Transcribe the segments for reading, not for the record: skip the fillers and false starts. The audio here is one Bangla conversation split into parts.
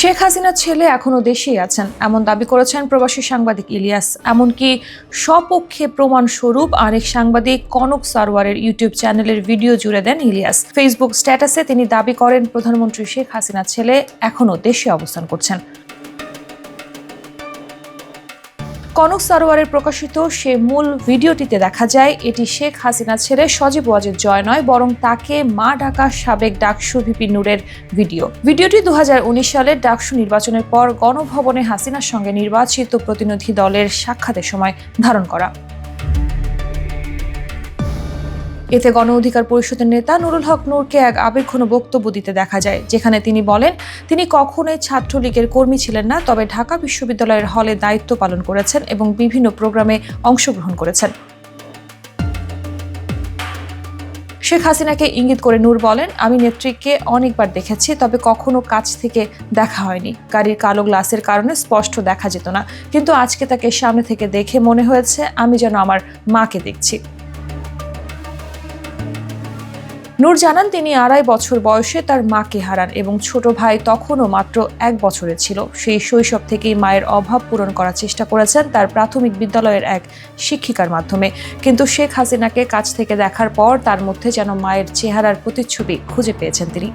শেখ হাসিনার ছেলে এখনো দেশেই আছেন এমন দাবি করেছেন প্রবাসী সাংবাদিক ইলিয়াস। এমনকি স্বপক্ষে প্রমাণস্বরূপ আরেক সাংবাদিক কনক সারওয়ারের ইউটিউব চ্যানেলের ভিডিও জুড়ে দেন ইলিয়াস। ফেসবুক স্ট্যাটাসে তিনি দাবি করেন প্রধানমন্ত্রী শেখ হাসিনার ছেলে এখনো দেশে অবস্থান করছেন। কনক সারোয়ারের প্রকাশিত সে মূল ভিডিওটিতে দেখা যায় এটি শেখ হাসিনার ছেলে সজীব ওয়াজেদ জয় নয়, বরং তাকে মা ডাকা সাবেক ডাকসু ভিপি নূরের ভিডিওটি 2019 সালের ডাকসু নির্বাচনের পর গণভবনে হাসিনার সঙ্গে নির্বাচিত প্রতিনিধি দলের সাক্ষাতের সময় ধারণ করা। এতে গণ অধিকার পরিষদের নেতা নুরুল হক নূরকে এক আবেগঘন বক্তব্য দিতে দেখা যায়, যেখানে তিনি বলেন তিনি কখনোই ছাত্রলীগের কর্মী ছিলেন না, তবে ঢাকা বিশ্ববিদ্যালয়ের হলে দায়িত্ব পালন করেছেন এবং বিভিন্ন প্রোগ্রামে অংশগ্রহণ করেছেন। শেখ হাসিনাকে ইঙ্গিত করে নূর বলেন, আমি নেত্রীকে অনেকবার দেখেছি, তবে কখনো কাছ থেকে দেখা হয়নি। গাড়ির কালো গ্লাসের কারণে স্পষ্ট দেখা যেত না, কিন্তু আজকে তাকে সামনে থেকে দেখে মনে হয়েছে আমি যেন আমার মাকে দেখছি। নূর জানান তিনি 2.5 বছর বয়সে তার মাকে হারান এবং ছোট ভাই তখনও মাত্র 1 বছরের ছিল। সেই শৈশব থেকেই মায়ের অভাব পূরণ করার চেষ্টা করেছেন তার প্রাথমিক বিদ্যালয়ের এক শিক্ষিকার মাধ্যমে, কিন্তু শেখ হাসিনাকে কাছ থেকে দেখার পর তার মধ্যে যেন মায়ের চেহারার প্রতিচ্ছবি খুঁজে পেয়েছেন তিনি।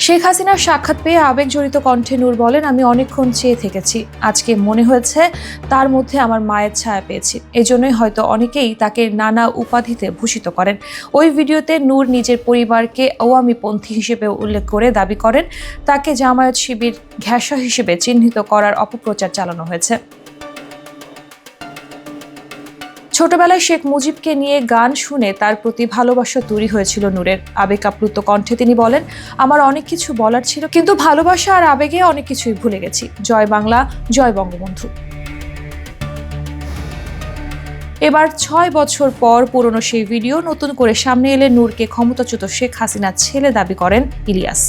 শেখ হাসিনার সাক্ষাৎ পেয়ে আবেগজড়িত কণ্ঠে নূর বলেন, আমি অনেকক্ষণ চেয়ে থেকেছি। আজকে মনে হয়েছে তার মধ্যে আমার মায়ের ছায়া পেয়েছি। এজন্যই হয়তো অনেকেই তাকে নানা উপাধিতে ভূষিত করেন। ওই ভিডিওতে নূর নিজের পরিবারকে আওয়ামীপন্থী হিসেবে উল্লেখ করে দাবি করেন তাকে জামায়াত শিবির ঘেঁষা হিসেবে চিহ্নিত করার অপপ্রচার চালানো হয়েছে। ছোটবেলায় শেখ মুজিবকে নিয়ে গান শুনে তার প্রতি ভালোবাসা তৈরি হয়েছিল নূরের। আবেগ আপ্লুত কণ্ঠে তিনি বলেন, আমার অনেক কিছু বলার ছিল, কিন্তু ভালোবাসা আর আবেগে অনেক কিছুই ভুলে গেছি। জয় বাংলা, জয় বঙ্গবন্ধু। এবার 6 বছর পর পুরনো সেই ভিডিও নতুন করে সামনে এলে নূরকে ক্ষমতাচ্যুত শেখ হাসিনার ছেলে দাবি করেন ইলিয়াস।